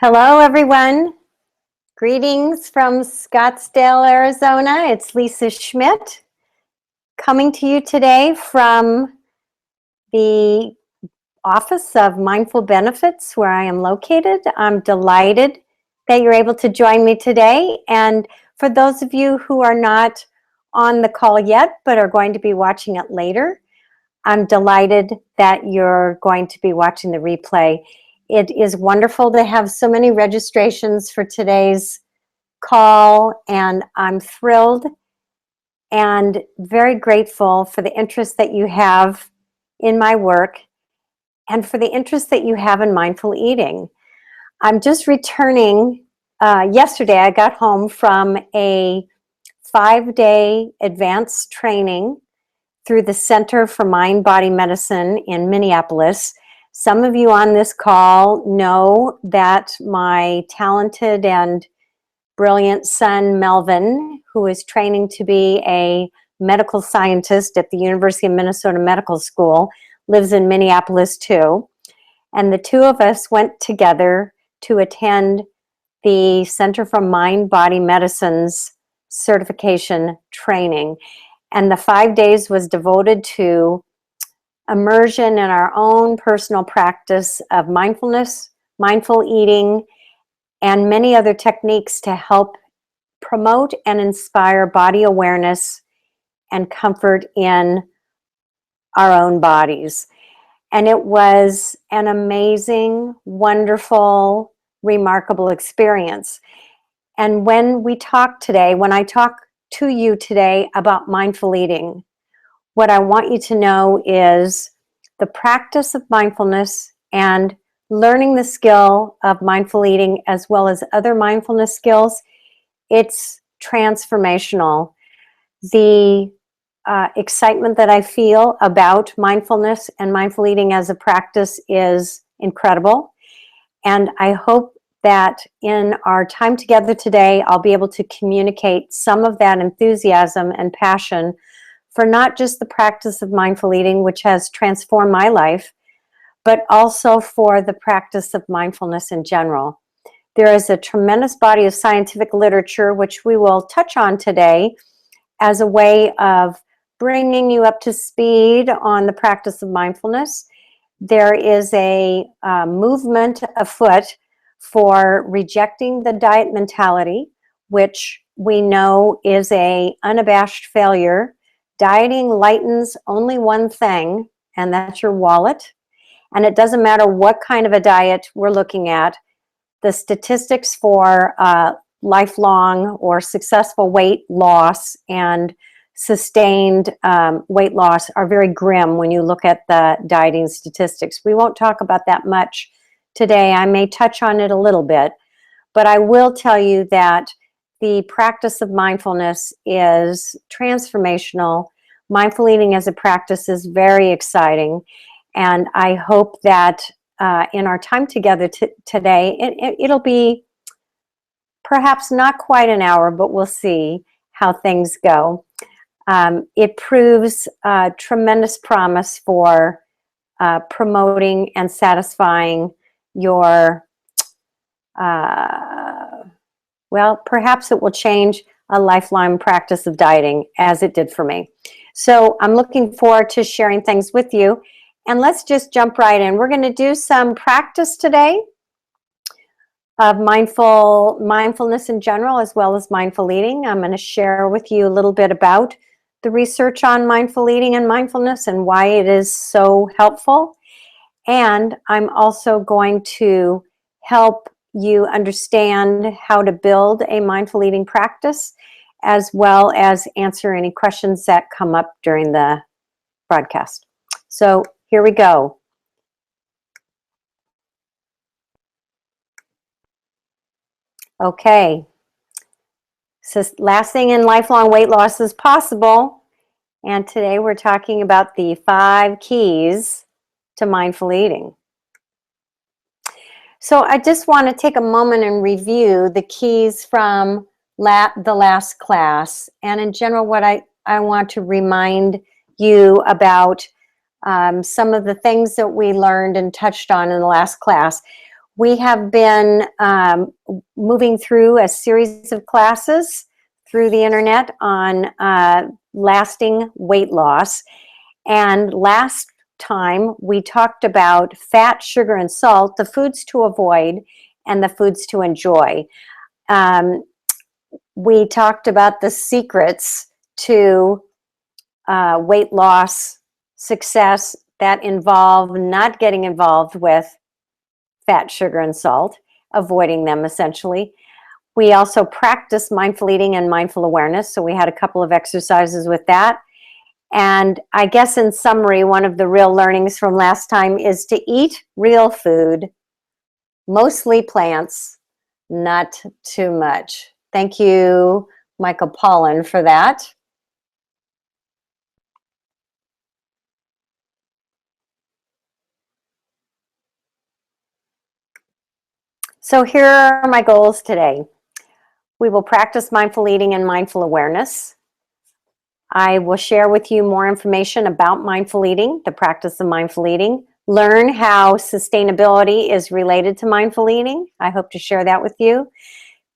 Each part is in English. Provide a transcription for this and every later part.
Hello, everyone. Greetings from Scottsdale, Arizona. It's Lisa Schmidt coming to you today from the Office of Mindful Benefits where I am located. I'm delighted that you're able to join me today. And for those of you who are not on the call yet but are going to be watching it later, I'm delighted that you're going to be watching the replay. It is wonderful to have so many registrations for today's call, and I'm thrilled and very grateful for the interest that you have in my work and for the interest that you have in mindful eating. I'm just returning. Yesterday, I got home from a 5-day advanced training through the Center for Mind-Body Medicine in Minneapolis. Some of you on this call know that my talented and brilliant son, Melvin, who is training to be a medical scientist at the University of Minnesota Medical School, lives in Minneapolis too. And the two of us went together to attend the Center for Mind-Body Medicine's certification training. And the 5 days was devoted to immersion in our own personal practice of mindfulness, mindful eating, and many other techniques to help promote and inspire body awareness and comfort in our own bodies. And it was an amazing, wonderful, remarkable experience. And when I talk to you today about mindful eating, what I want you to know is the practice of mindfulness and learning the skill of mindful eating as well as other mindfulness skills, it's transformational. The excitement that I feel about mindfulness and mindful eating as a practice is incredible. And I hope that in our time together today, I'll be able to communicate some of that enthusiasm and passion for not just the practice of mindful eating, which has transformed my life, but also for the practice of mindfulness in general. There is a tremendous body of scientific literature, which we will touch on today as a way of bringing you up to speed on the practice of mindfulness. There is a movement afoot for rejecting the diet mentality, which we know is an unabashed failure. Dieting lightens only one thing, and that's your wallet. And it doesn't matter what kind of a diet we're looking at. The statistics for lifelong or successful weight loss and sustained weight loss are very grim when you look at the dieting statistics. We won't talk about that much today. I may touch on it a little bit, but I will tell you that the practice of mindfulness is transformational. Mindful eating as a practice is very exciting, and I hope that in our time together today, it'll be perhaps not quite an hour, but we'll see how things go. It proves tremendous promise for promoting and satisfying your, well, perhaps it will change a lifelong practice of dieting as it did for me. So I'm looking forward to sharing things with you. And let's just jump right in. We're going to do some practice today of mindfulness in general, as well as mindful eating. I'm going to share with you a little bit about the research on mindful eating and mindfulness and why it is so helpful. And I'm also going to help you understand how to build a mindful eating practice, as well as answer any questions that come up during the broadcast. So here we go. Okay. So lasting and lifelong weight loss is possible. And today we're talking about the 5 keys to mindful eating. So I just want to take a moment and review the keys from the last class. And in general, what I want to remind you about some of the things that we learned and touched on in the last class. We have been moving through a series of classes through the internet on lasting weight loss. And last time we talked about fat, sugar, and salt, the foods to avoid and the foods to enjoy. We talked about the secrets to weight loss success that involve not getting involved with fat, sugar, and salt, avoiding them essentially. We also practiced mindful eating and mindful awareness. So we had a couple of exercises with that. And I guess in summary, one of the real learnings from last time is to eat real food, mostly plants, not too much. Thank you, Michael Pollan, for that. So here are my goals today. We will practice mindful eating and mindful awareness. I will share with you more information about mindful eating, the practice of mindful eating, learn how sustainability is related to mindful eating. I hope to share that with you,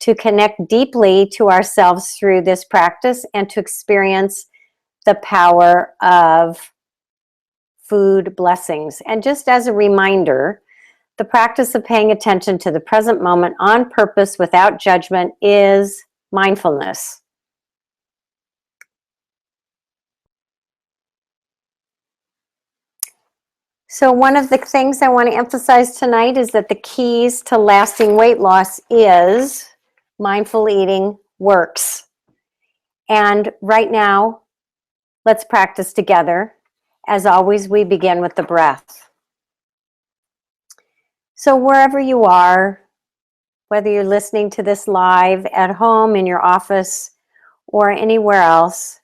to connect deeply to ourselves through this practice and to experience the power of food blessings. And just as a reminder, the practice of paying attention to the present moment on purpose without judgment is mindfulness. So one of the things I want to emphasize tonight is that the keys to lasting weight loss is mindful eating works. And right now, let's practice together. As always, we begin with the breath. So wherever you are, whether you're listening to this live at home, in your office, or anywhere else,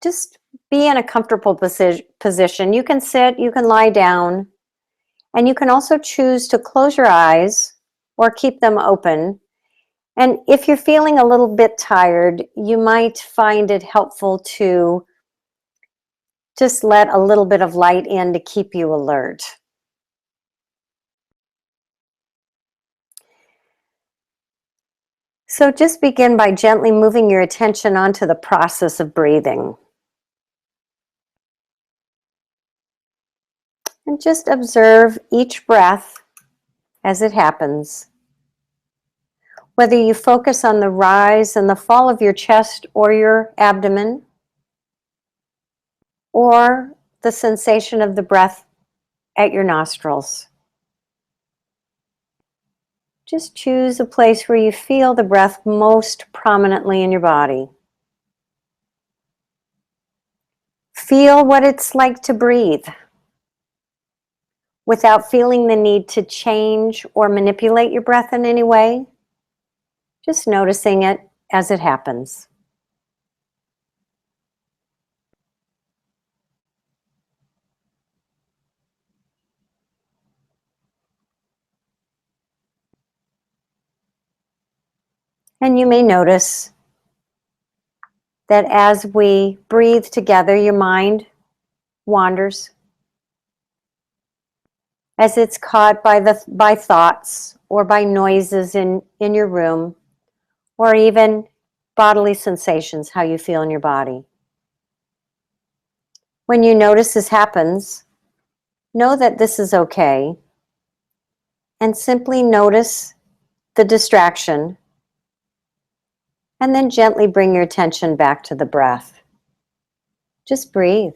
just be in a comfortable position. You can sit, you can lie down, and you can also choose to close your eyes or keep them open. And if you're feeling a little bit tired, you might find it helpful to just let a little bit of light in to keep you alert. So just begin by gently moving your attention onto the process of breathing. And just observe each breath as it happens. Whether you focus on the rise and the fall of your chest or your abdomen, or the sensation of the breath at your nostrils. Just choose a place where you feel the breath most prominently in your body. Feel what it's like to breathe without feeling the need to change or manipulate your breath in any way. Just noticing it as it happens. And you may notice that as we breathe together, your mind wanders as it's caught by thoughts or by noises in your room, or even bodily sensations, how you feel in your body. When you notice this happens, know that this is okay, and simply notice the distraction, and then gently bring your attention back to the breath. Just breathe.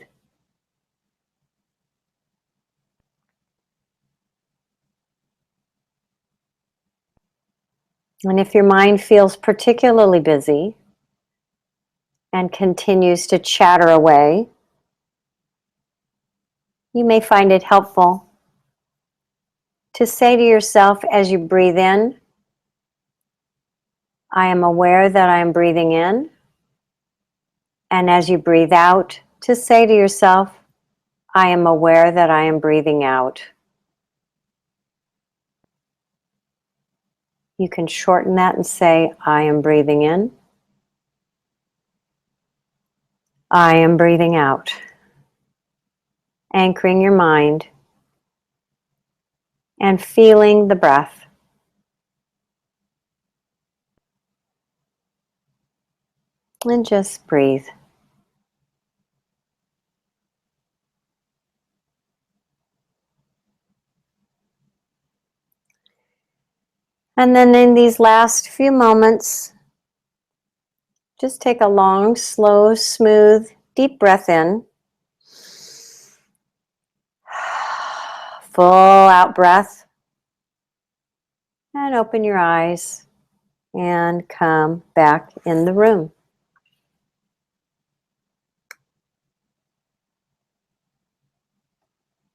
And if your mind feels particularly busy and continues to chatter away, you may find it helpful to say to yourself as you breathe in, I am aware that I am breathing in. And as you breathe out, to say to yourself, I am aware that I am breathing out. You can shorten that and say, I am breathing in. I am breathing out. Anchoring your mind and feeling the breath. And just breathe. And then in these last few moments, just take a long, slow, smooth, deep breath in. Full out breath. And open your eyes and come back in the room.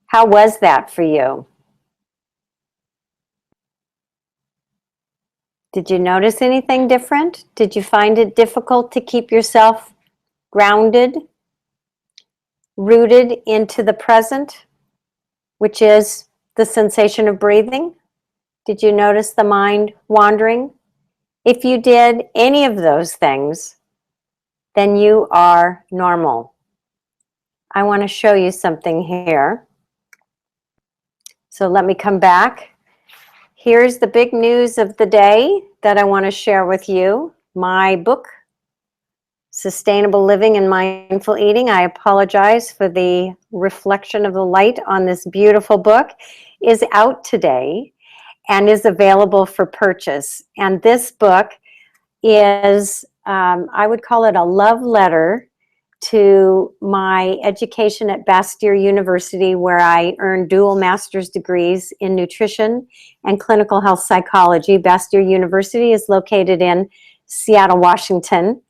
How was that for you? Did you notice anything different? Did you find it difficult to keep yourself grounded, rooted into the present, which is the sensation of breathing? Did you notice the mind wandering? If you did any of those things, then you are normal. I want to show you something here. So let me come back. Here's the big news of the day that I want to share with you. My book, Sustainable Living and Mindful Eating. I apologize for the reflection of the light on this beautiful book, is out today and is available for purchase. And this book is, I would call it a love letter to my education at Bastyr University, where I earned dual master's degrees in nutrition and clinical health psychology. Bastyr University is located in Seattle, Washington,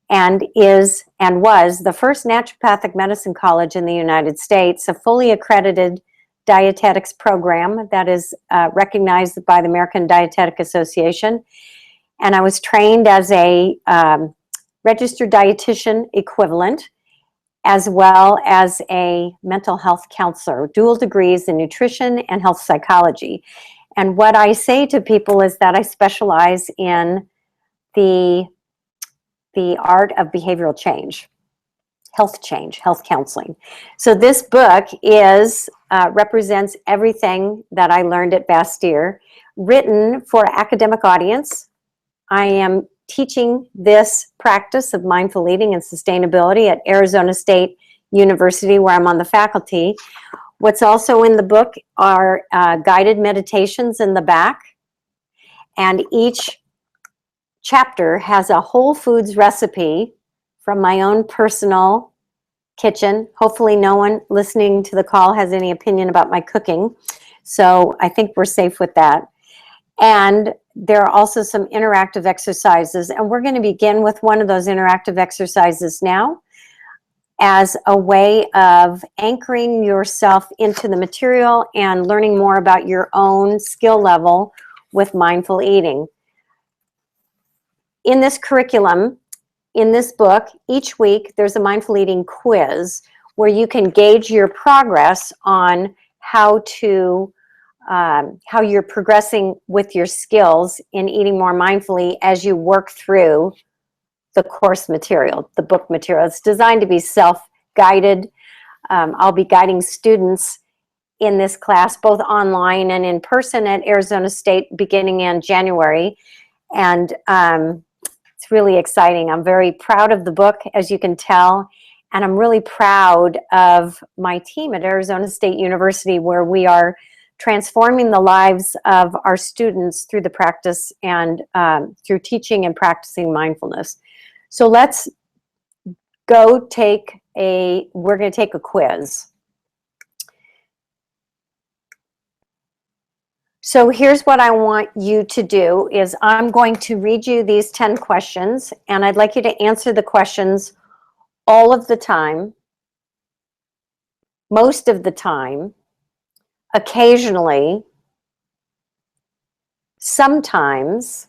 and is and was the first naturopathic medicine college in the United States, a fully accredited dietetics program that is recognized by the American Dietetic Association. And I was trained as a registered dietitian equivalent, as well as a mental health counselor, dual degrees in nutrition and health psychology. And what I say to people is that I specialize in the art of behavioral change, health counseling. So this book is represents everything that I learned at Bastyr, written for academic audience. I am teaching this practice of mindful eating and sustainability at Arizona State University, where I'm on the faculty. What's also in the book are guided meditations in the back, and each chapter has a whole foods recipe from my own personal kitchen. Hopefully no one listening to the call has any opinion about my cooking, so I think we're safe with that. And there are also some interactive exercises, and we're going to begin with one of those interactive exercises now as a way of anchoring yourself into the material and learning more about your own skill level with mindful eating. In this curriculum, in this book, each week there's a mindful eating quiz where you can gauge your progress on how you're progressing with your skills in eating more mindfully as you work through the course material, the book material. It's designed to be self-guided. I'll be guiding students in this class, both online and in person at Arizona State beginning in January. And it's really exciting. I'm very proud of the book, as you can tell. And I'm really proud of my team at Arizona State University, where we are transforming the lives of our students through the practice and through teaching and practicing mindfulness. So let's go we're going to take a quiz. So here's what I want you to do is I'm going to read you these 10 questions, and I'd like you to answer the questions all of the time, most of the time, occasionally, sometimes,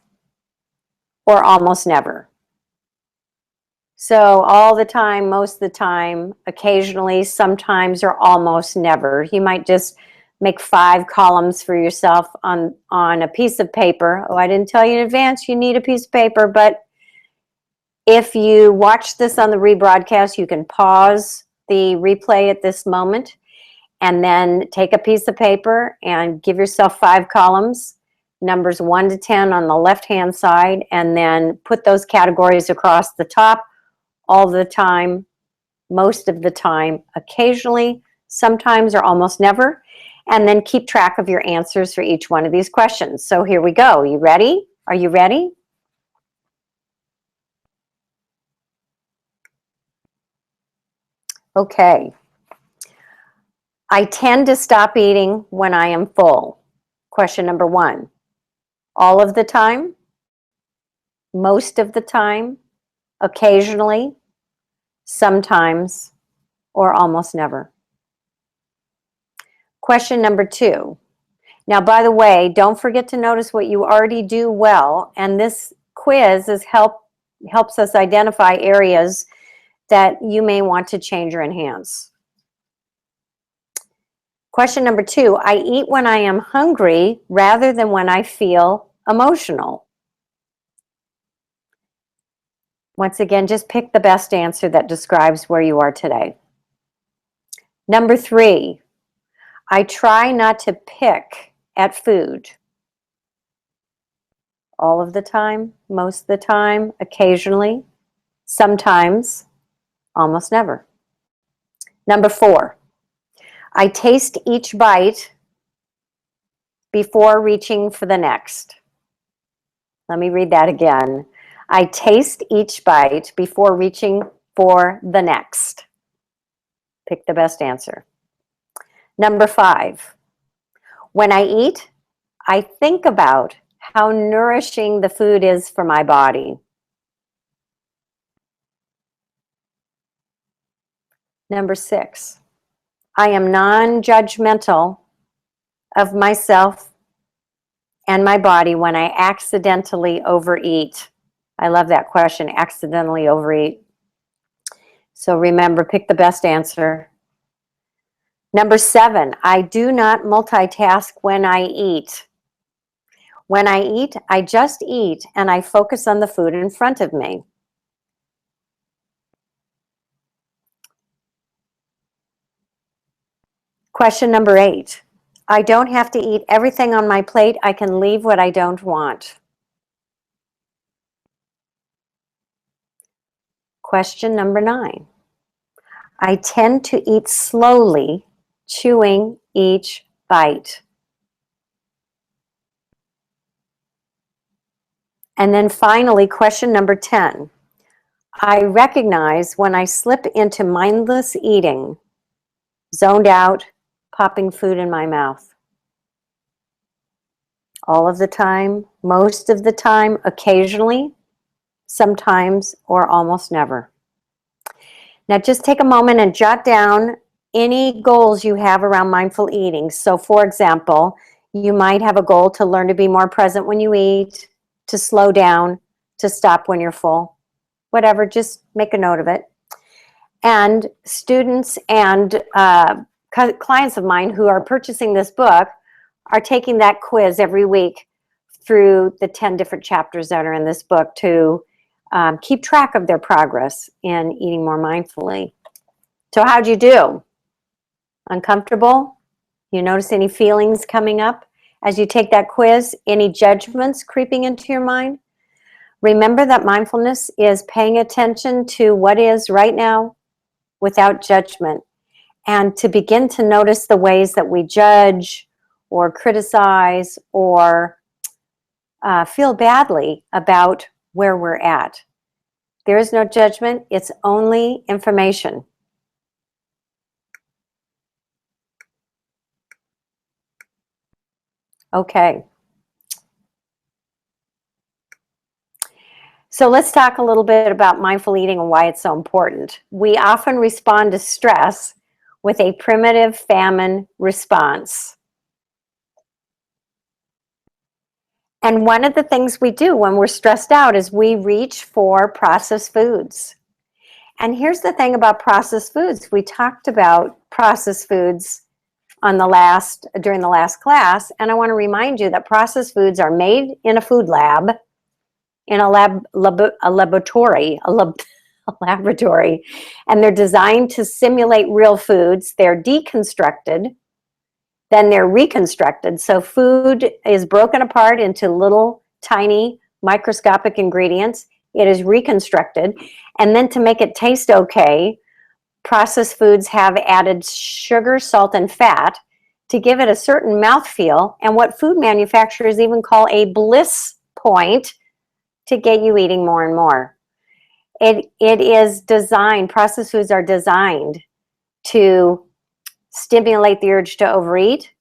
or almost never. So all the time, most of the time, occasionally, sometimes, or almost never. You might just make 5 columns for yourself on a piece of paper. Oh, I didn't tell you in advance you need a piece of paper, but if you watch this on the rebroadcast, you can pause the replay at this moment And then take a piece of paper and give yourself 5 columns, numbers 1 to 10 on the left-hand side, and then put those categories across the top all the time, most of the time, occasionally, sometimes, or almost never. And then keep track of your answers for each one of these questions. So here we go. You ready? Are you ready? Okay. I tend to stop eating when I am full. Question number 1. All of the time? Most of the time? Occasionally? Sometimes? Or almost never? Question number 2. Now, by the way, don't forget to notice what you already do well, and this quiz helps us identify areas that you may want to change or enhance. Question number 2, I eat when I am hungry rather than when I feel emotional. Once again, just pick the best answer that describes where you are today. Number 3, I try not to pick at food. All of the time, most of the time, occasionally, sometimes, almost never. Number 4, I taste each bite before reaching for the next. Let me read that again. I taste each bite before reaching for the next. Pick the best answer. Number 5, when I eat, I think about how nourishing the food is for my body. Number 6, I am non-judgmental of myself and my body when I accidentally overeat. I love that question, accidentally overeat. So remember, pick the best answer. Number 7, I do not multitask when I eat. When I eat, I just eat and I focus on the food in front of me. Question number 8, I don't have to eat everything on my plate. I can leave what I don't want. Question number 9, I tend to eat slowly, chewing each bite. And then finally, question number 10, I recognize when I slip into mindless eating, zoned out, popping food in my mouth. All of the time, most of the time, occasionally, sometimes, or almost never. Now just take a moment and jot down any goals you have around mindful eating. So for example, you might have a goal to learn to be more present when you eat, to slow down, to stop when you're full. Whatever, just make a note of it. And students and clients of mine who are purchasing this book are taking that quiz every week through the 10 different chapters that are in this book to keep track of their progress in eating more mindfully. So how'd you do? Uncomfortable? You notice any feelings coming up as you take that quiz? Any judgments creeping into your mind? Remember that mindfulness is paying attention to what is right now without judgment, and to begin to notice the ways that we judge or criticize or feel badly about where we're at. There is no judgment, it's only information. Okay. So let's talk a little bit about mindful eating and why it's so important. We often respond to stress with a primitive famine response. And one of the things we do when we're stressed out is we reach for processed foods. And here's the thing about processed foods. We talked about processed foods on during the last class, and I want to remind you that processed foods are made in a food lab, in a laboratory, laboratory, and they're designed to simulate real foods. They're deconstructed, then they're reconstructed. So food is broken apart into little tiny microscopic ingredients. It is reconstructed, and then to make it taste okay, processed foods have added sugar, salt, and fat to give it a certain mouthfeel, and what food manufacturers even call a bliss point, to get you eating more and more. It is designed, processed foods are designed to stimulate the urge to overeat,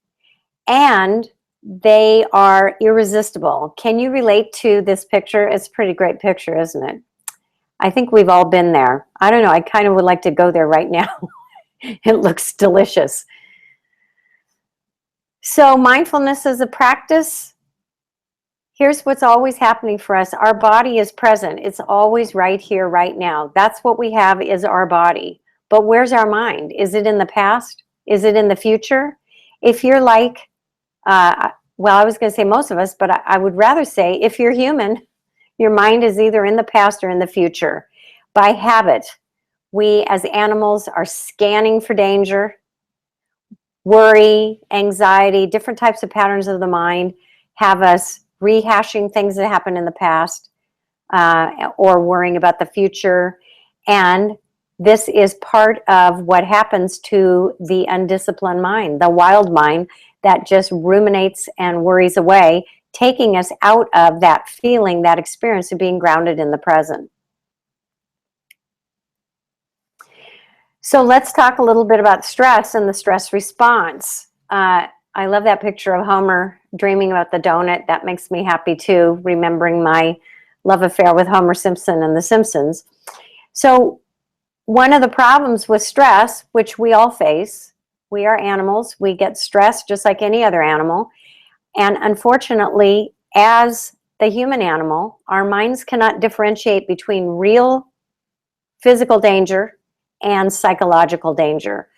and they are irresistible. Can you relate to this picture? It's a pretty great picture, isn't it? I think we've all been there. I don't know, I kind of would like to go there right now. It looks delicious. So mindfulness is a practice. Here's what's always happening for us. Our body is present. It's always right here, right now. That's what we have, is our body. But where's our mind? Is it in the past? Is it in the future? If you're like, well, I was going to say most of us, but I would rather say if you're human, your mind is either in the past or in the future. By habit, we as animals are scanning for danger, worry, anxiety, different types of patterns of the mind have us rehashing things that happened in the past, or worrying about the future. And this is part of what happens to the undisciplined mind, the wild mind that just ruminates and worries away, taking us out of that feeling, that experience of being grounded in the present. So let's talk a little bit about stress and the stress response. I love that picture of Homer dreaming about the donut. That makes me happy too, remembering my love affair with Homer Simpson and The Simpsons. So one of the problems with stress, which we all face, we are animals, we get stressed just like any other animal. And unfortunately, as the human animal, our minds cannot differentiate between real physical danger and psychological danger.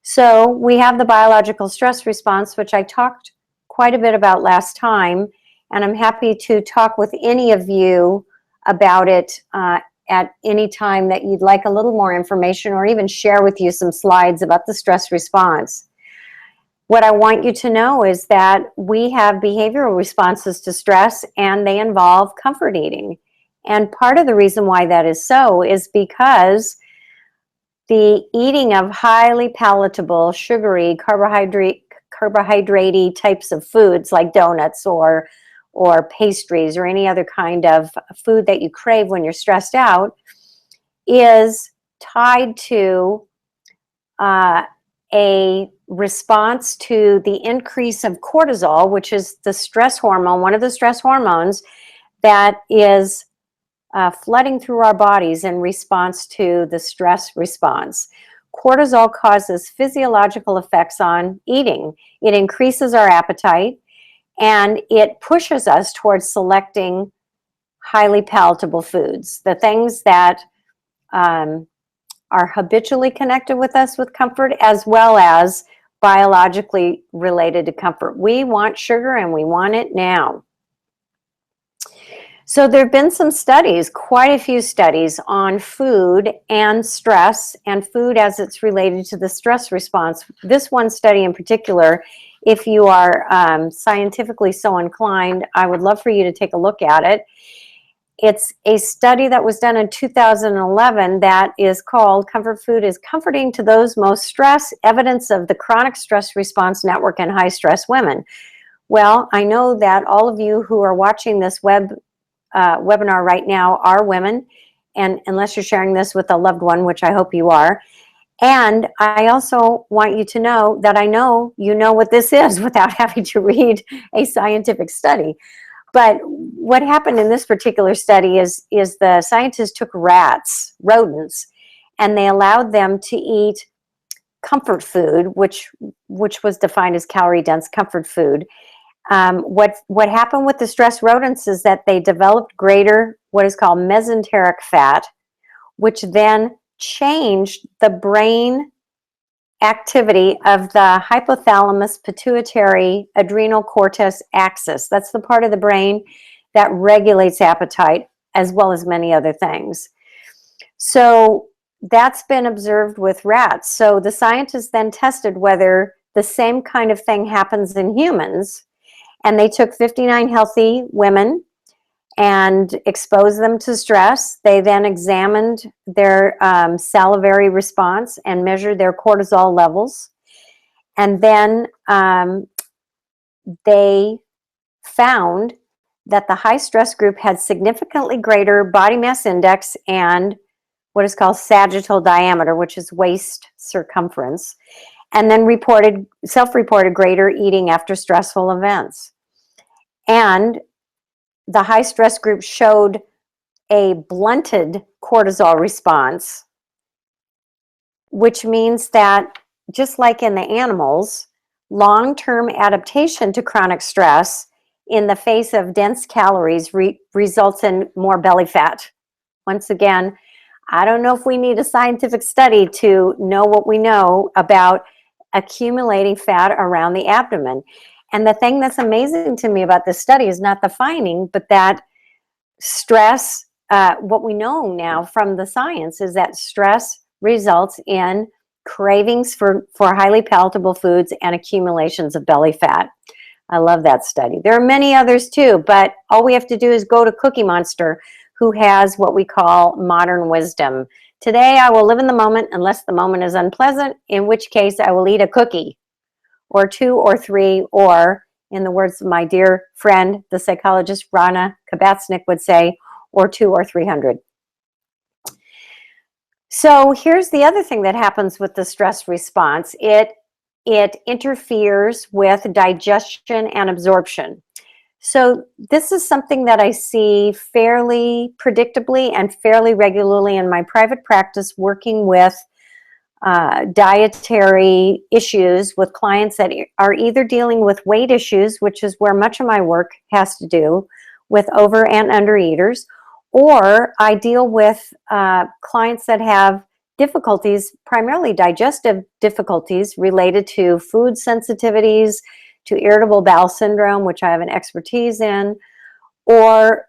So we have the biological stress response, which I talked quite a bit about last time, and I'm happy to talk with any of you about it at any time that you'd like a little more information, or even share with you some slides about the stress response. What I want you to know is that we have behavioral responses to stress, and they involve comfort eating. And part of the reason why that is so is because the eating of highly palatable, sugary, carbohydrate types of foods like donuts or pastries or any other kind of food that you crave when you're stressed out is tied to a response to the increase of cortisol, which is the stress hormone, one of the stress hormones that is flooding through our bodies in response to the stress response. Cortisol causes physiological effects on eating. It increases our appetite, and it pushes us towards selecting highly palatable foods, the things that are habitually connected with us with comfort, as well as biologically related to comfort. We want sugar, and we want it now. So there have been some studies, quite a few studies on food and stress, and food as it's related to the stress response. This one study in particular, if you are scientifically so inclined, I would love for you to take a look at it. It's a study that was done in 2011 that is called Comfort Food is Comforting to Those Most Stressed, Evidence of the Chronic Stress Response Network in High Stress Women. Well, I know that all of you who are watching this webinar right now are women, and unless you're sharing this with a loved one, which I hope you are. And I also want you to know that I know you know what this is without having to read a scientific study. But what happened in this particular study is the scientists took rats, rodents, and they allowed them to eat comfort food, which was defined as calorie-dense comfort food. What happened with the stress rodents is that they developed greater, what is called mesenteric fat, which then changed the brain activity of the hypothalamus pituitary adrenal cortex axis. That's the part of the brain that regulates appetite, as well as many other things. So that's been observed with rats. So the scientists then tested whether the same kind of thing happens in humans. And they took 59 healthy women and exposed them to stress. They then examined their salivary response and measured their cortisol levels. And then they found that the high stress group had significantly greater body mass index and what is called sagittal diameter, which is waist circumference, and then self-reported greater eating after stressful events. And the high stress group showed a blunted cortisol response, which means that just like in the animals, long-term adaptation to chronic stress in the face of dense calories results in more belly fat. Once again, I don't know if we need a scientific study to know what we know about accumulating fat around the abdomen. And the thing that's amazing to me about this study is not the finding, but that stress, what we know now from the science is that stress results in cravings for highly palatable foods and accumulations of belly fat. I love that study. There are many others too, but all we have to do is go to Cookie Monster, who has what we call modern wisdom. Today, I will live in the moment unless the moment is unpleasant, in which case I will eat a cookie or 2 or 3, or in the words of my dear friend, the psychologist Rana Kabatsnik would say, or 2 or 300. So here's the other thing that happens with the stress response. It interferes with digestion and absorption. So this is something that I see fairly predictably and fairly regularly in my private practice, working with dietary issues with clients that are either dealing with weight issues, which is where much of my work has to do with over and under eaters, or I deal with clients that have difficulties, primarily digestive difficulties related to food sensitivities, to irritable bowel syndrome, which I have an expertise in, or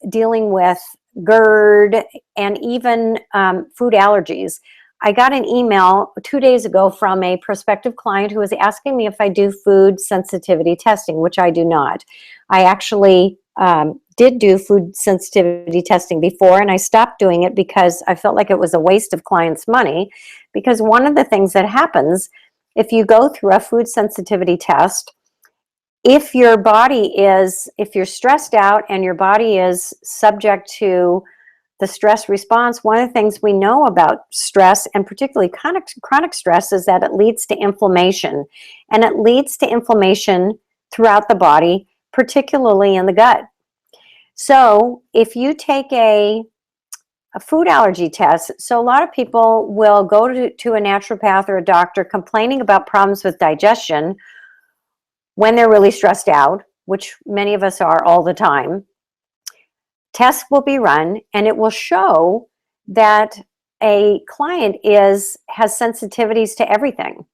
dealing with GERD and even food allergies. I got an email 2 days ago from a prospective client who was asking me if I do food sensitivity testing, which I do not. I actually did do food sensitivity testing before, and I stopped doing it because I felt like it was a waste of clients' money. Because one of the things that happens if you go through a food sensitivity test, if you're stressed out and your body is subject to the stress response, one of the things we know about stress, and particularly chronic stress, is that it leads to inflammation. And it leads to inflammation throughout the body, particularly in the gut. So if you take a food allergy test, so a lot of people will go to a naturopath or a doctor complaining about problems with digestion when they're really stressed out, which many of us are all the time. Tests will be run, and it will show that a client has sensitivities to everything.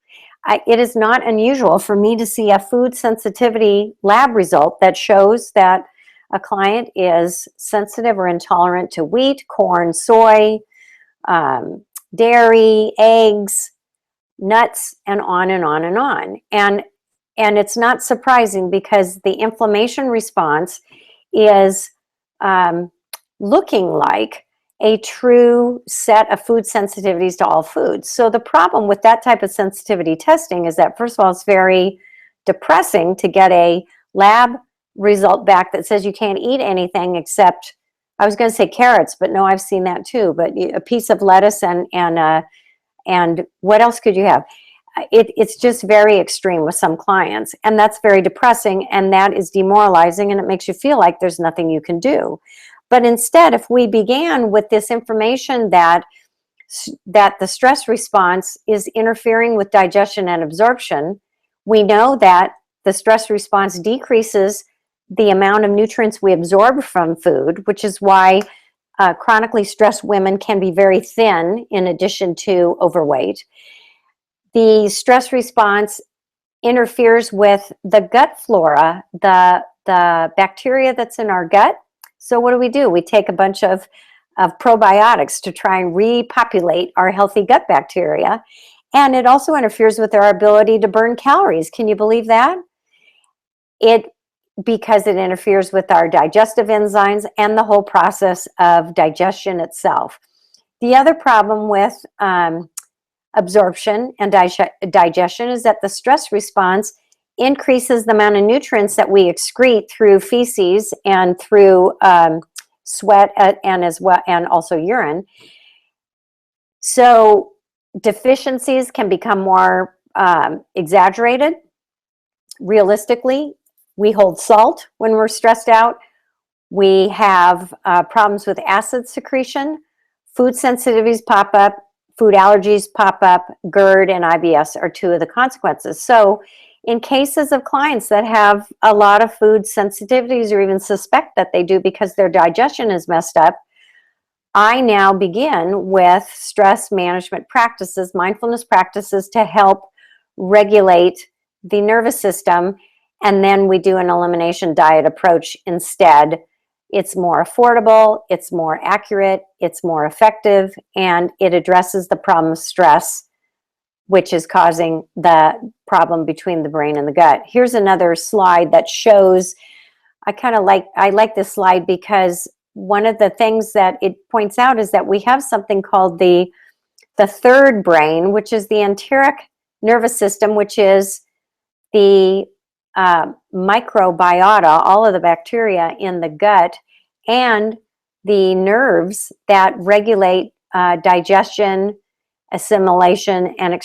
It is not unusual for me to see a food sensitivity lab result that shows that a client is sensitive or intolerant to wheat, corn, soy, dairy, eggs, nuts, and on and on and on. And it's not surprising because the inflammation response is looking like a true set of food sensitivities to all foods. So the problem with that type of sensitivity testing is that, first of all, it's very depressing to get a lab result back that says you can't eat anything except, I was going to say carrots, but no, I've seen that too, but a piece of lettuce and what else could you have? It's just very extreme with some clients, and that's very depressing, and that is demoralizing, and it makes you feel like there's nothing you can do. But instead, if we began with this information that the stress response is interfering with digestion and absorption, we know that the stress response decreases the amount of nutrients we absorb from food, which is why chronically stressed women can be very thin in addition to overweight. The stress response interferes with the gut flora, the bacteria that's in our gut. So what do? We take a bunch of of probiotics to try and repopulate our healthy gut bacteria. And it also interferes with our ability to burn calories. Can you believe that? Because it interferes with our digestive enzymes and the whole process of digestion itself. The other problem with absorption and digestion is that the stress response increases the amount of nutrients that we excrete through feces and through sweat and as well, and also urine. So deficiencies can become more exaggerated. Realistically, we hold salt when we're stressed out. We have problems with acid secretion. Food sensitivities pop up. Food allergies pop up. GERD and IBS are two of the consequences. So in cases of clients that have a lot of food sensitivities or even suspect that they do because their digestion is messed up, I now begin with stress management practices, mindfulness practices to help regulate the nervous system. And then we do an elimination diet approach instead. It's more affordable, it's more accurate, it's more effective, and it addresses the problem of stress, which is causing the problem between the brain and the gut. Here's another slide that shows, I like this slide because one of the things that it points out is that we have something called the third brain, which is the enteric nervous system, which is the microbiota, all of the bacteria in the gut, and the nerves that regulate digestion, assimilation, and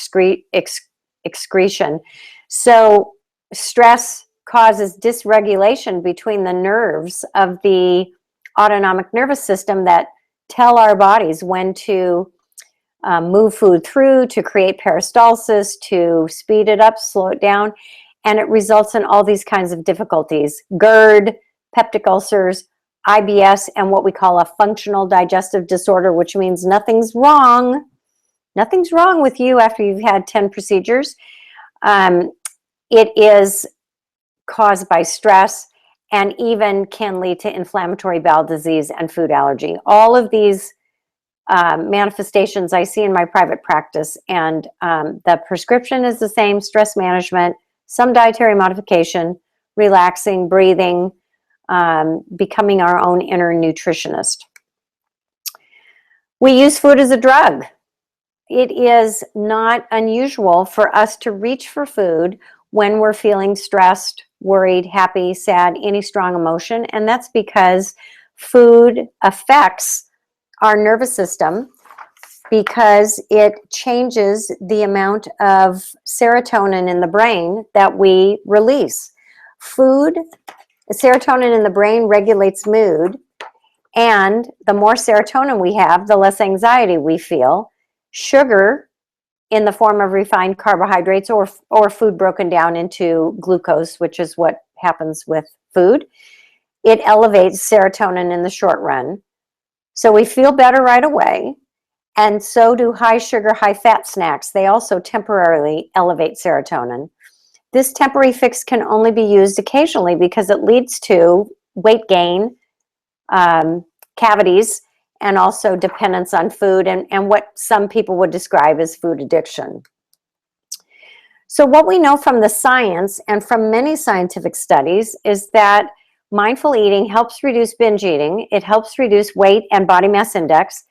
excretion. So stress causes dysregulation between the nerves of the autonomic nervous system that tell our bodies when to move food through, to create peristalsis, to speed it up, slow it down, and it results in all these kinds of difficulties: GERD, peptic ulcers, IBS, and what we call a functional digestive disorder, which means nothing's wrong. Nothing's wrong with you after you've had 10 procedures. It is caused by stress and even can lead to inflammatory bowel disease and food allergy. All of these manifestations I see in my private practice, and the prescription is the same: stress management, some dietary modification, relaxing, breathing, becoming our own inner nutritionist. We use food as a drug. It is not unusual for us to reach for food when we're feeling stressed, worried, happy, sad, any strong emotion, and that's because food affects our nervous system because it changes the amount of serotonin in the brain that we release. Serotonin in the brain regulates mood, and the more serotonin we have, the less anxiety we feel. Sugar in the form of refined carbohydrates or food broken down into glucose, which is what happens with food, it elevates serotonin in the short run. So we feel better right away. And so do high sugar, high fat snacks. They also temporarily elevate serotonin. This temporary fix can only be used occasionally because it leads to weight gain, cavities, and also dependence on food and what some people would describe as food addiction. So what we know from the science and from many scientific studies is that mindful eating helps reduce binge eating. It helps reduce weight and body mass index.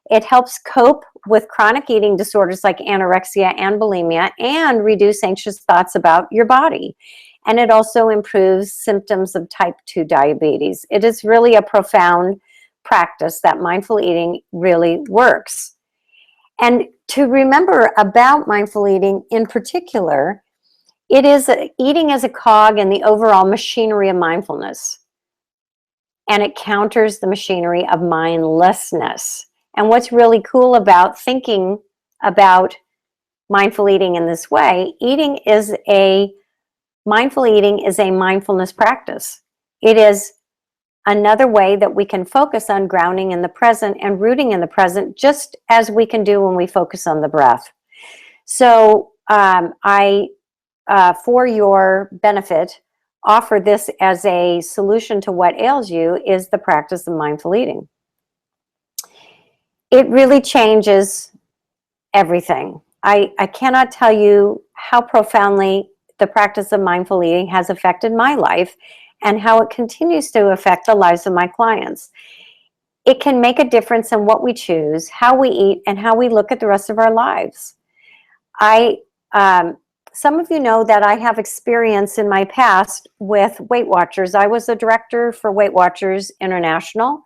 It helps cope with chronic eating disorders like anorexia and bulimia and reduce anxious thoughts about your body. And it also improves symptoms of type 2 diabetes. It is really a profound practice that mindful eating really works. And to remember about mindful eating in particular, it is eating as a cog in the overall machinery of mindfulness. And it counters the machinery of mindlessness. And what's really cool about thinking about mindful eating in this way, mindful eating is a mindfulness practice. It is another way that we can focus on grounding in the present and rooting in the present, just as we can do when we focus on the breath. So for your benefit, offer this as a solution to what ails you is the practice of mindful eating. It really changes everything. I cannot tell you how profoundly the practice of mindful eating has affected my life and how it continues to affect the lives of my clients. It can make a difference in what we choose, how we eat, and how we look at the rest of our lives. Some of you know that I have experience in my past with Weight Watchers. I was a director for Weight Watchers International.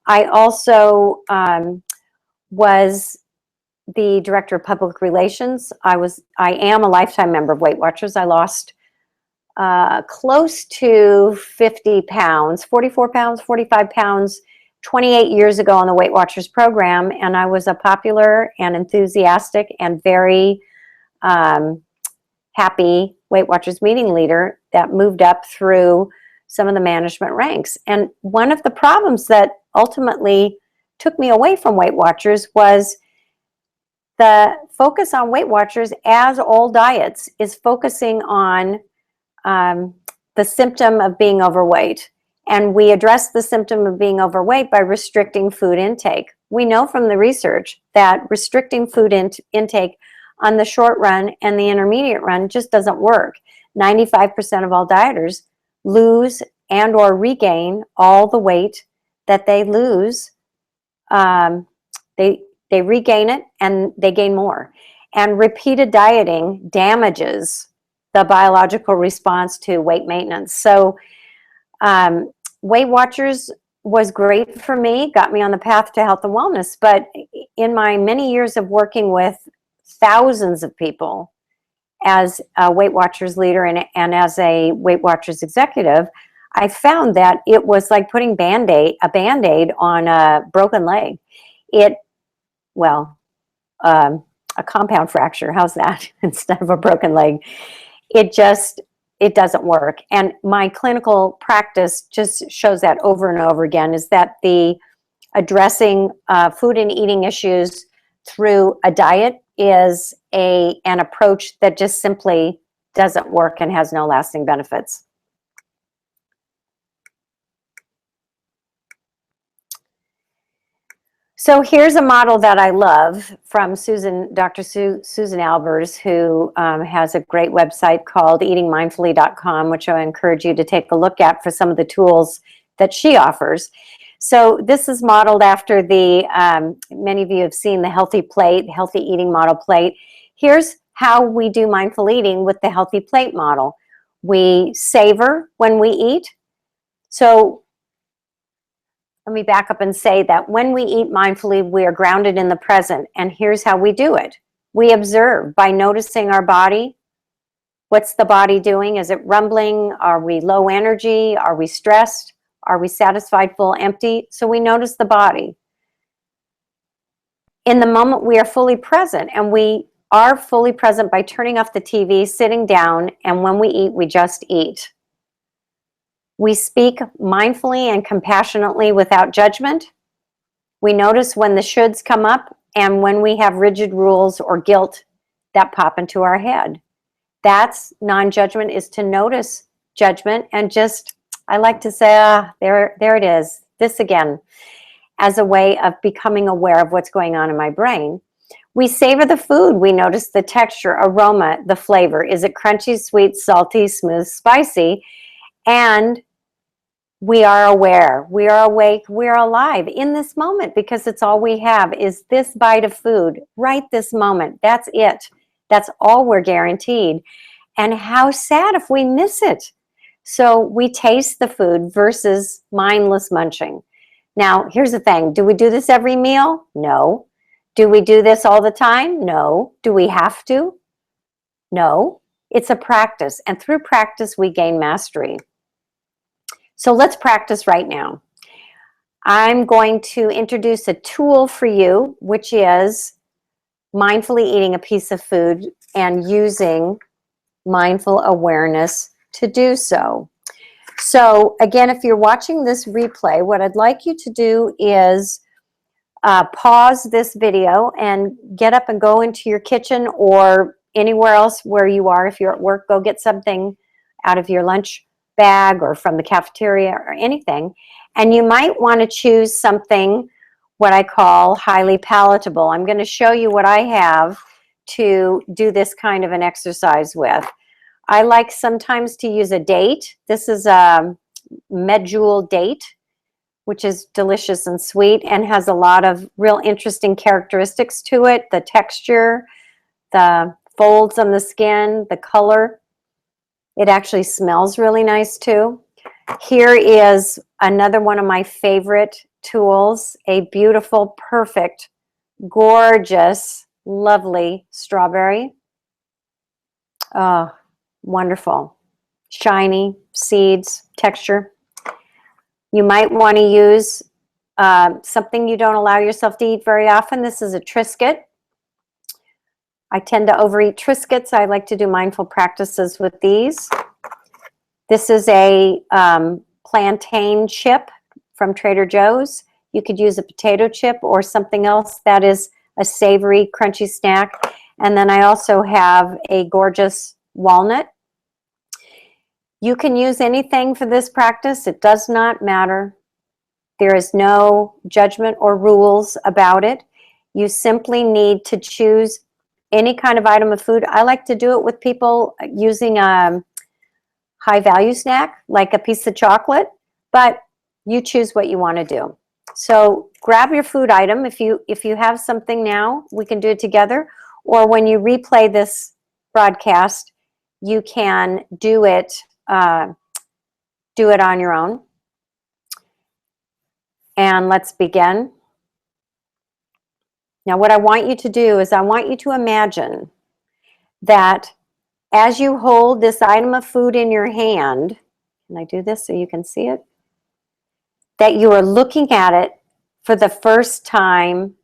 I also was the director of public relations. I am a lifetime member of Weight Watchers. I lost close to 50 pounds, 44 pounds, 45 pounds, 28 years ago on the Weight Watchers program. And I was a popular and enthusiastic and very happy Weight Watchers meeting leader that moved up through some of the management ranks. And one of the problems that ultimately took me away from Weight Watchers was the focus on Weight Watchers, as all diets, is focusing on the symptom of being overweight. And we address the symptom of being overweight by restricting food intake. We know from the research that restricting food intake on the short run and the intermediate run just doesn't work. 95% of all dieters lose and or regain all the weight that they lose. They regain it and they gain more. And repeated dieting damages the biological response to weight maintenance. So Weight Watchers was great for me, got me on the path to health and wellness. But in my many years of working with thousands of people as a Weight Watchers leader and as a Weight Watchers executive, I found that it was like putting a Band-Aid on a broken leg. A compound fracture, how's that, instead of a broken leg. It doesn't work. And my clinical practice just shows that over and over again, is that the addressing food and eating issues through a diet is an approach that just simply doesn't work and has no lasting benefits. So here's a model that I love from Dr. Susan Albers, who has a great website called eatingmindfully.com, which I encourage you to take a look at for some of the tools that she offers. So this is modeled after many of you have seen the Healthy Plate, Healthy Eating Model Plate. Here's how we do mindful eating with the Healthy Plate model. We savor when we eat. So let me back up and say that when we eat mindfully, we are grounded in the present. And here's how we do it. We observe by noticing our body. What's the body doing? Is it rumbling? Are we low energy? Are we stressed? Are we satisfied, full, empty? So we notice the body. In the moment, we are fully present, and we are fully present by turning off the TV, sitting down, and when we eat, we just eat. We speak mindfully and compassionately without judgment. We notice when the shoulds come up and when we have rigid rules or guilt that pop into our head. That's non-judgment, is to notice judgment and just, I like to say, there it is, this again, as a way of becoming aware of what's going on in my brain. We savor the food. We notice the texture, aroma, the flavor. Is it crunchy, sweet, salty, smooth, spicy? And we are aware, we are awake, we are alive in this moment, because it's all we have is this bite of food right this moment. That's it. That's all we're guaranteed. And how sad if we miss it. So we taste the food versus mindless munching. Now, here's the thing. Do we do this every meal? No. Do we do this all the time? No. Do we have to? No. It's a practice. And through practice, we gain mastery. So let's practice right now. I'm going to introduce a tool for you, which is mindfully eating a piece of food and using mindful awareness to do so. So again, if you're watching this replay, what I'd like you to do is pause this video and get up and go into your kitchen or anywhere else where you are. If you're at work, go get something out of your lunch bag or from the cafeteria or anything. And you might want to choose something what I call highly palatable. I'm going to show you what I have to do this kind of an exercise with. I like sometimes to use a date. This is a medjool date, which is delicious and sweet and has a lot of real interesting characteristics to it. The texture, the folds on the skin, the color. It actually smells really nice too. Here is another one of my favorite tools, a beautiful, perfect, gorgeous, lovely strawberry. Oh, wonderful. Shiny, seeds, texture. You might want to use something you don't allow yourself to eat very often. This is a Triscuit. I tend to overeat Triscuits. I like to do mindful practices with these. This is a plantain chip from Trader Joe's. You could use a potato chip or something else that is a savory, crunchy snack. And then I also have a gorgeous walnut. You can use anything for this practice. It does not matter. There is no judgment or rules about it. You simply need to choose any kind of item of food. I like to do it with people using a high value snack, like a piece of chocolate, but you choose what you want to do. So grab your food item. If you have something now, we can do it together. Or when you replay this broadcast, you can do it on your own. And let's begin. Now, what I want you to do is I want you to imagine that as you hold this item of food in your hand, can I do this so you can see it? That you are looking at it for the first time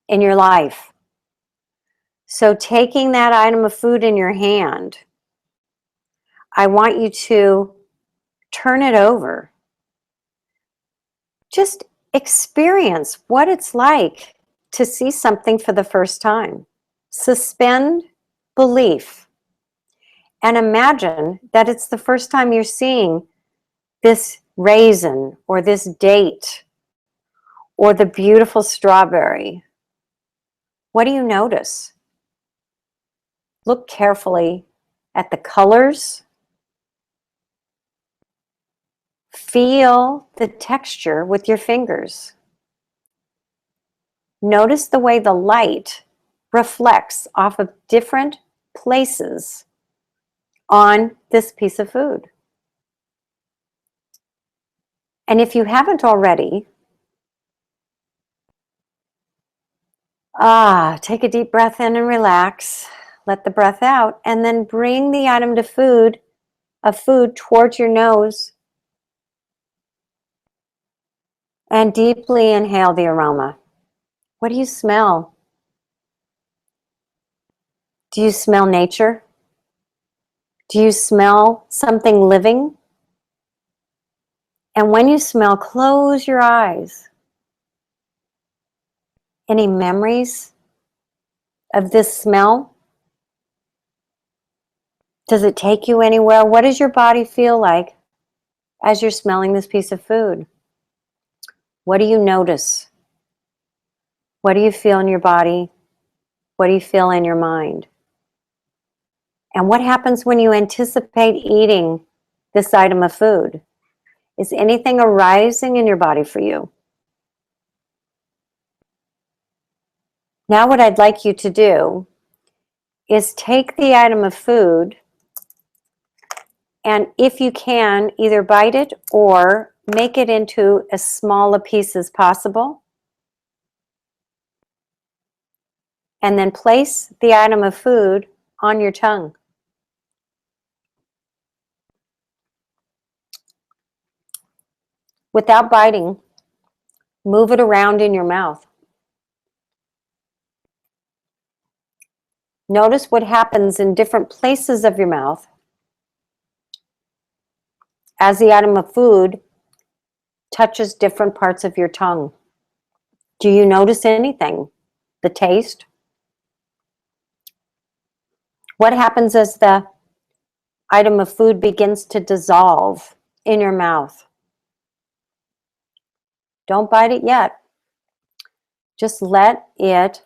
in your life. So taking that item of food in your hand, I want you to turn it over. Just experience what it's like to see something for the first time. Suspend belief and imagine that it's the first time you're seeing this raisin or this date or the beautiful strawberry. What do you notice? Look carefully at the colors. Feel the texture with your fingers. Notice the way the light reflects off of different places on this piece of food. And if you haven't already, take a deep breath in and relax. Let the breath out, and then bring the item of food towards your nose and deeply inhale the aroma. What do you smell? Do you smell nature? Do you smell something living? And when you smell, close your eyes. Any memories of this smell? Does it take you anywhere? What does your body feel like as you're smelling this piece of food? What do you notice? What do you feel in your body? What do you feel in your mind? And what happens when you anticipate eating this item of food? Is anything arising in your body for you? Now what I'd like you to do is take the item of food and, if you can, either bite it or make it into as small a piece as possible. And then place the item of food on your tongue. Without biting, move it around in your mouth. Notice what happens in different places of your mouth as the item of food touches different parts of your tongue. Do you notice anything? The taste? What happens as the item of food begins to dissolve in your mouth? Don't bite it yet. Just let it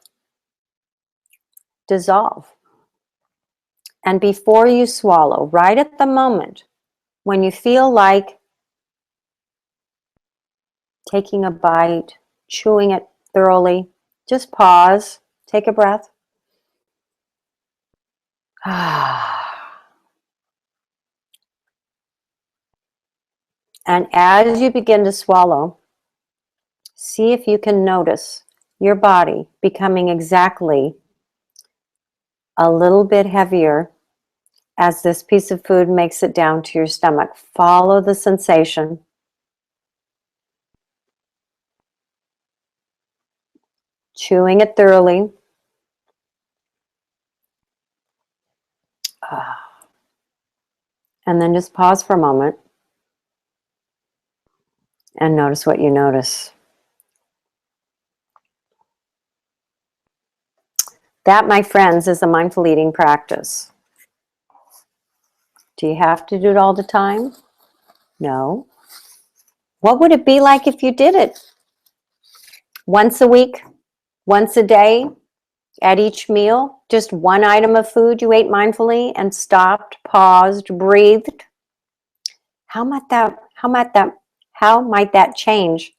dissolve. And before you swallow, right at the moment, when you feel like taking a bite, chewing it thoroughly, just pause, take a breath. And as you begin to swallow, see if you can notice your body becoming exactly a little bit heavier as this piece of food makes it down to your stomach. Follow the sensation. Chewing it thoroughly. And then just pause for a moment and notice what you notice. That, my friends, is a mindful eating practice. Do you have to do it all the time? No. What would it be like if you did it once a week, once a day, at each meal? Just one item of food you ate mindfully and stopped, paused, breathed. How might that change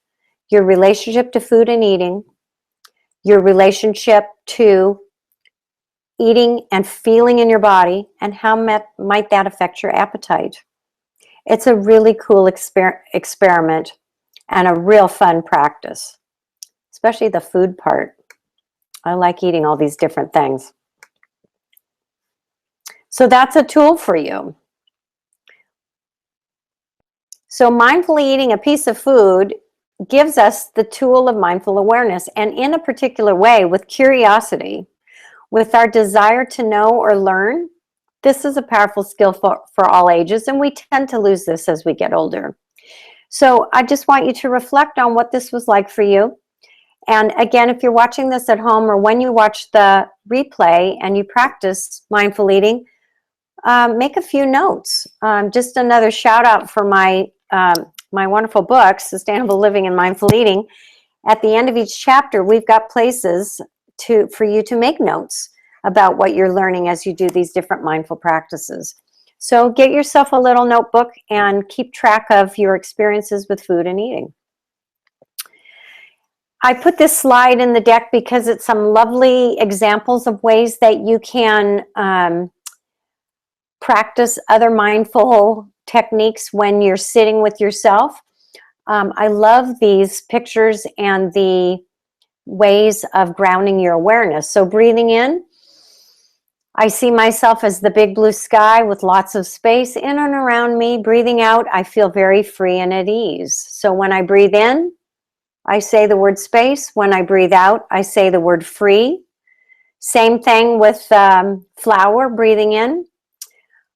your relationship to food and eating, your relationship to eating and feeling in your body, and how might that affect your appetite? It's a really cool experiment and a real fun practice, especially the food part. I like eating all these different things. So that's a tool for you. So mindfully eating a piece of food gives us the tool of mindful awareness, and in a particular way, with curiosity, with our desire to know or learn. This is a powerful skill for all ages, and we tend to lose this as we get older. So I just want you to reflect on what this was like for you. And again, if you're watching this at home or when you watch the replay and you practice mindful eating, make a few notes. Just another shout out for my wonderful book, Sustainable Living and Mindful Eating. At the end of each chapter, we've got places for you to make notes about what you're learning as you do these different mindful practices. So get yourself a little notebook and keep track of your experiences with food and eating. I put this slide in the deck because it's some lovely examples of ways that you can practice other mindful techniques when you're sitting with yourself. I love these pictures and the ways of grounding your awareness. So breathing in, I see myself as the big blue sky with lots of space in and around me. Breathing out, I feel very free and at ease. So when I breathe in, I say the word space. When I breathe out, I say the word free. Same thing with flower, breathing in.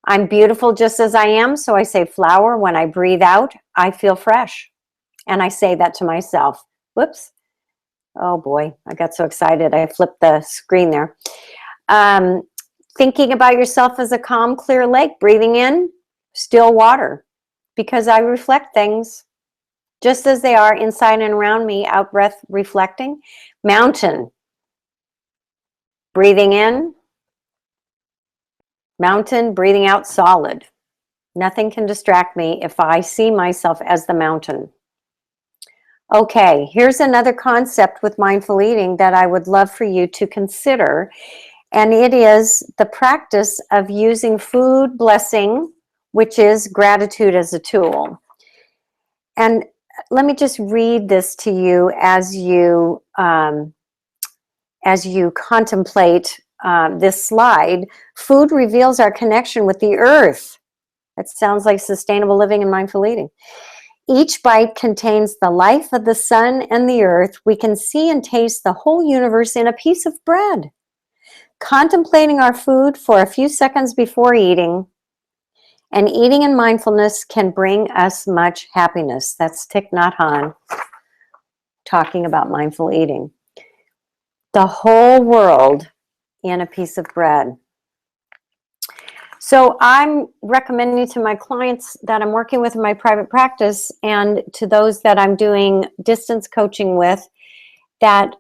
I'm beautiful just as I am, so I say flower. When I breathe out, I feel fresh. And I say that to myself. Whoops. Oh boy, I got so excited. I flipped the screen there. Thinking about yourself as a calm, clear lake. Breathing in, still water. Because I reflect things just as they are inside and around me. Out breath, reflecting. Mountain. Breathing in. Mountain, breathing out, solid. Nothing can distract me if I see myself as the mountain. Okay, here's another concept with mindful eating that I would love for you to consider, and it is the practice of using food blessing, which is gratitude, as a tool. And let me just read this to you as you contemplate this slide. Food reveals our connection with the earth. That sounds like sustainable living and mindful eating. Each bite contains the life of the sun and the earth. We can see and taste the whole universe in a piece of bread. Contemplating our food for a few seconds before eating, and eating in mindfulness can bring us much happiness. That's Thich Nhat Hanh talking about mindful eating. The whole world in a piece of bread. So I'm recommending to my clients that I'm working with in my private practice, and to those that I'm doing distance coaching with, that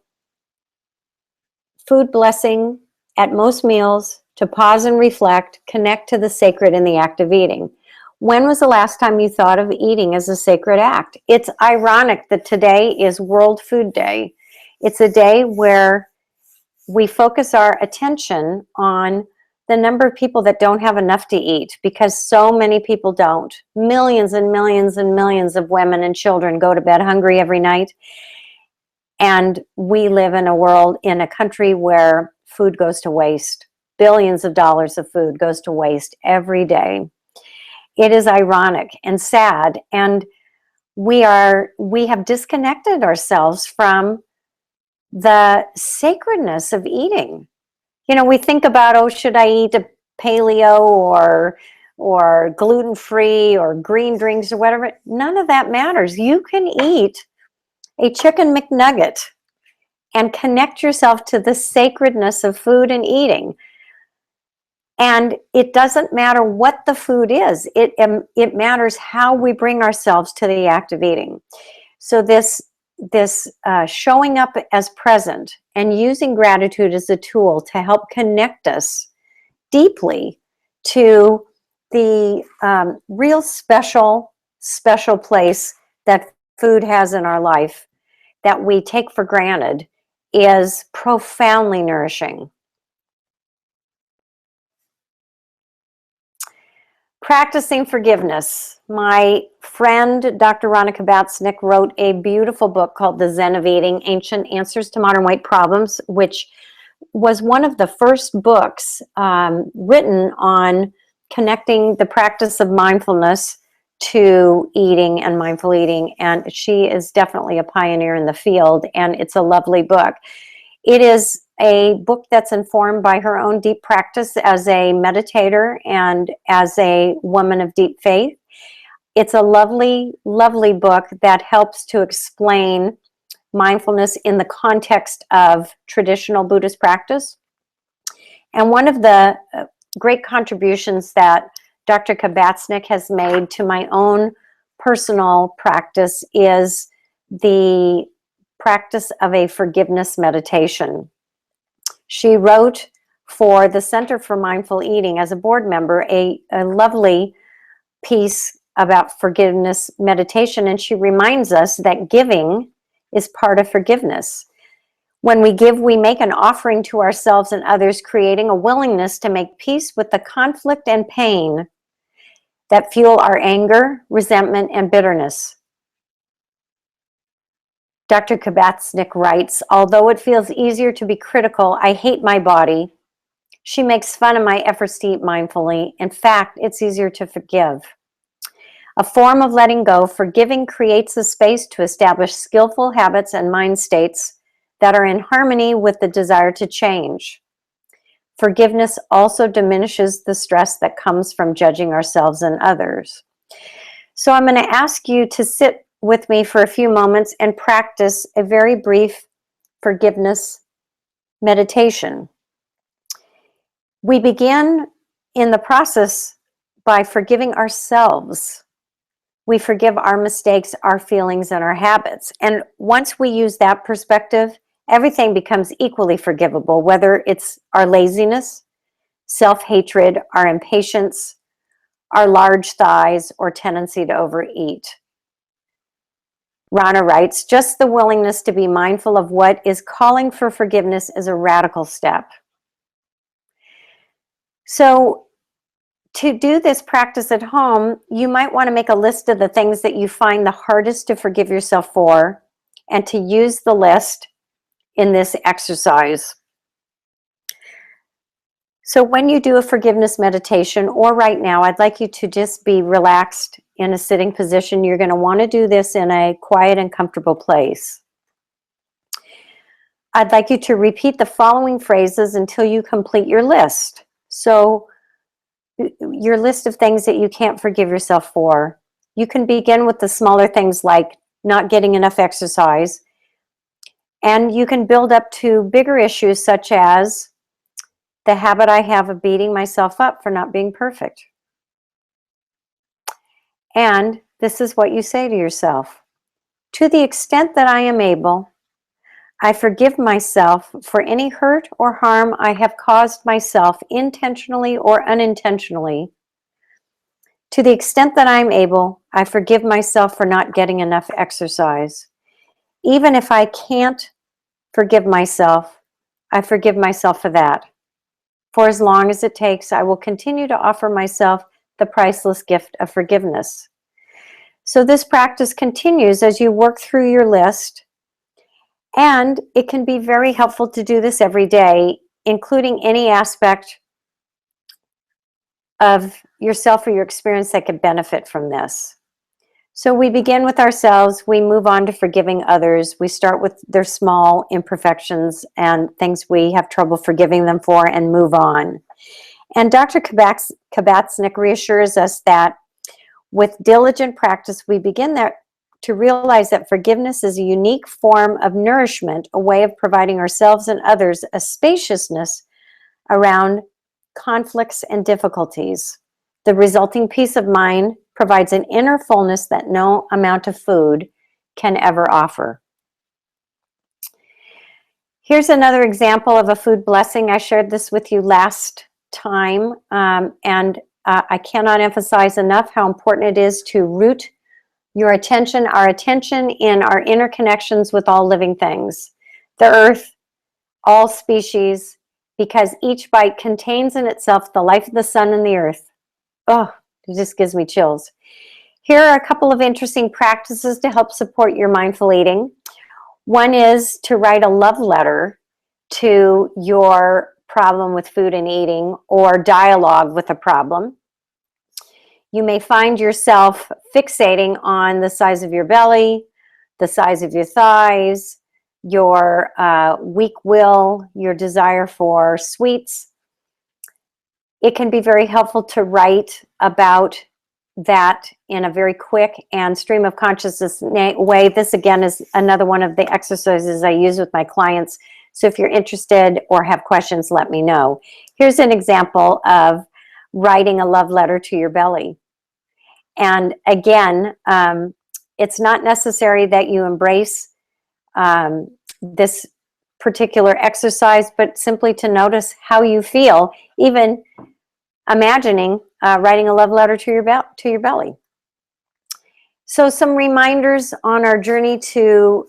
food blessing at most meals, to pause and reflect, connect to the sacred in the act of eating. When was the last time you thought of eating as a sacred act? It's ironic that today is World Food Day. It's a day where we focus our attention on the number of people that don't have enough to eat, because so many people don't. Millions and millions and millions of women and children go to bed hungry every night. And we live in a world, in a country where food goes to waste. Billions of dollars of food goes to waste every day. It is ironic and sad, and we have disconnected ourselves from the sacredness of eating. You know, we think about, oh, should I eat a paleo or gluten-free or green drinks or whatever? None of that matters. You can eat a chicken McNugget and connect yourself to the sacredness of food and eating. And it doesn't matter what the food is. It matters how we bring ourselves to the act of eating. So this showing up as present and using gratitude as a tool to help connect us deeply to the real special place that food has in our life that we take for granted is profoundly nourishing. Practicing forgiveness. My friend, Dr. Rhonda Kabat-Zinn, wrote a beautiful book called The Zen of Eating, Ancient Answers to Modern Weight Problems, which was one of the first books written on connecting the practice of mindfulness to eating and mindful eating. And she is definitely a pioneer in the field, and it's a lovely book. It is a book that's informed by her own deep practice as a meditator and as a woman of deep faith. It's a lovely, lovely book that helps to explain mindfulness in the context of traditional Buddhist practice. And one of the great contributions that Dr. Kabat-Zinn has made to my own personal practice is the practice of a forgiveness meditation. She wrote for the Center for Mindful Eating as a board member a lovely piece about forgiveness meditation, and she reminds us that giving is part of forgiveness. When we give, we make an offering to ourselves and others, creating a willingness to make peace with the conflict and pain that fuel our anger, resentment, and bitterness. Dr. Kabat-Zinn writes, although it feels easier to be critical, I hate my body. She makes fun of my efforts to eat mindfully. In fact, it's easier to forgive. A form of letting go, forgiving creates a space to establish skillful habits and mind states that are in harmony with the desire to change. Forgiveness also diminishes the stress that comes from judging ourselves and others. So I'm going to ask you to sit with me for a few moments and practice a very brief forgiveness meditation. We begin in the process by forgiving ourselves. We forgive our mistakes, our feelings, and our habits. And once we use that perspective, everything becomes equally forgivable, whether it's our laziness, self-hatred, our impatience, our large thighs, or tendency to overeat. Rana writes, just the willingness to be mindful of what is calling for forgiveness is a radical step. So to do this practice at home, you might want to make a list of the things that you find the hardest to forgive yourself for, and to use the list in this exercise. So when you do a forgiveness meditation, or right now, I'd like you to just be relaxed in a sitting position. You're going to want to do this in a quiet and comfortable place. I'd like you to repeat the following phrases until you complete your list. So your list of things that you can't forgive yourself for. You can begin with the smaller things like not getting enough exercise, and you can build up to bigger issues such as the habit I have of beating myself up for not being perfect. And this is what you say to yourself. To the extent that I am able, I forgive myself for any hurt or harm I have caused myself intentionally or unintentionally. To the extent that I'm able, I forgive myself for not getting enough exercise. Even if I can't forgive myself, I forgive myself for that. For as long as it takes, I will continue to offer myself the priceless gift of forgiveness. So this practice continues as you work through your list, and it can be very helpful to do this every day, including any aspect of yourself or your experience that could benefit from this. So we begin with ourselves, we move on to forgiving others. We start with their small imperfections and things we have trouble forgiving them for and move on. And Dr. Kabat-Zinn reassures us that with diligent practice, we begin to realize that forgiveness is a unique form of nourishment, a way of providing ourselves and others a spaciousness around conflicts and difficulties. The resulting peace of mind provides an inner fullness that no amount of food can ever offer. Here's another example of a food blessing. I shared this with you last time, and I cannot emphasize enough how important it is to root our attention in our interconnections with all living things, the earth, all species, because each bite contains in itself the life of the sun and the earth. Oh, it just gives me chills. Here are a couple of interesting practices to help support your mindful eating. One is to write a love letter to your problem with food and eating, or dialogue with a problem. You may find yourself fixating on the size of your belly, the size of your thighs, your weak will, your desire for sweets. It can be very helpful to write about that in a very quick and stream of consciousness way. This again is another one of the exercises I use with my clients. So if you're interested or have questions, let me know. Here's an example of writing a love letter to your belly. And again, it's not necessary that you embrace this particular exercise, but simply to notice how you feel, even imagining writing a love letter to your belly. So some reminders on our journey to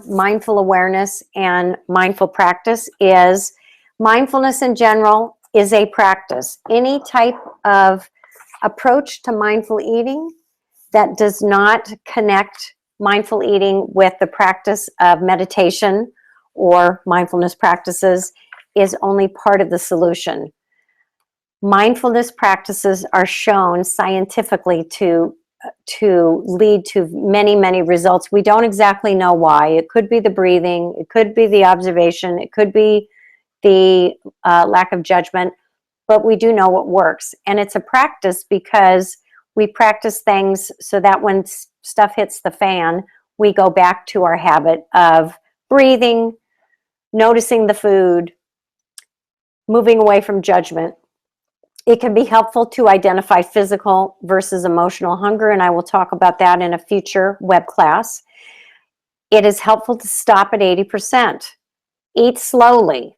mindful awareness and mindful practice is mindfulness in general is a practice. Any type of approach to mindful eating that does not connect mindful eating with the practice of meditation or mindfulness practices is only part of the solution. Mindfulness practices are shown scientifically to lead to many, many results. We don't exactly know why. It could be the breathing, it could be the observation, it could be the lack of judgment, but we do know what works. And it's a practice because we practice things so that when stuff hits the fan, we go back to our habit of breathing, noticing the food, moving away from judgment. It can be helpful to identify physical versus emotional hunger, and I will talk about that in a future web class. It is helpful to stop at 80%. Eat slowly.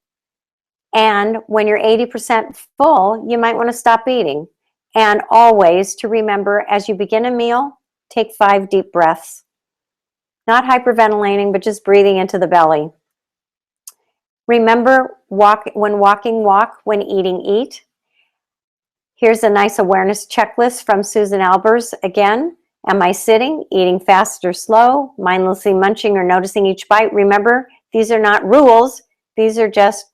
And when you're 80% full, you might want to stop eating. And always to remember, as you begin a meal, take 5 deep breaths. Not hyperventilating, but just breathing into the belly. Remember, when walking, walk. When eating, eat. Here's a nice awareness checklist from Susan Albers. Again, am I sitting, eating fast or slow, mindlessly munching or noticing each bite? Remember, these are not rules. These are just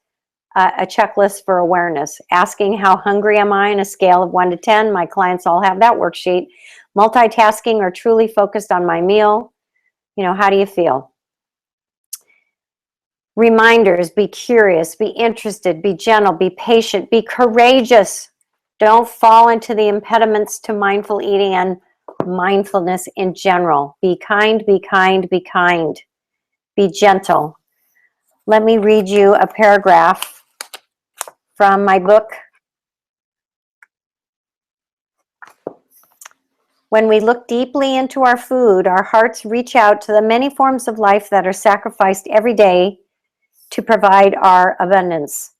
a checklist for awareness. Asking how hungry am I on a scale of 1 to 10. My clients all have that worksheet. Multitasking or truly focused on my meal. How do you feel? Reminders, be curious, be interested, be gentle, be patient, be courageous. Don't fall into the impediments to mindful eating and mindfulness in general. Be kind, be kind, be kind. Be gentle. Let me read you a paragraph from my book. When we look deeply into our food, our hearts reach out to the many forms of life that are sacrificed every day to provide our abundance.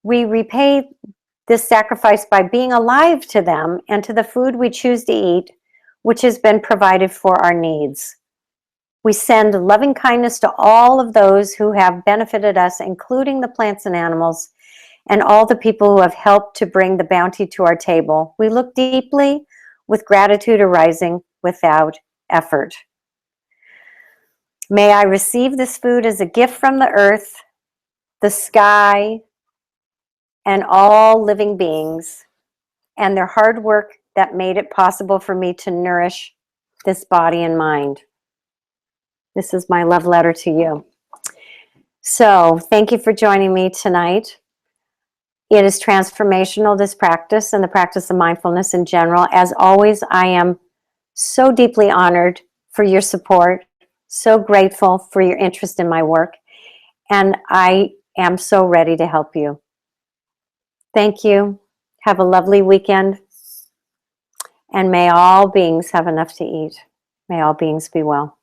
We repay this sacrifice by being alive to them and to the food we choose to eat, which has been provided for our needs. We send loving kindness to all of those who have benefited us, including the plants and animals, and all the people who have helped to bring the bounty to our table. We look deeply with gratitude arising without effort. May I receive this food as a gift from the earth, the sky, and all living beings, and their hard work that made it possible for me to nourish this body and mind. This is my love letter to you. So, thank you for joining me tonight. It is transformational, this practice, and the practice of mindfulness in general. As always, I am so deeply honored for your support, so grateful for your interest in my work, and I am so ready to help you. Thank you. Have a lovely weekend, and may all beings have enough to eat. May all beings be well.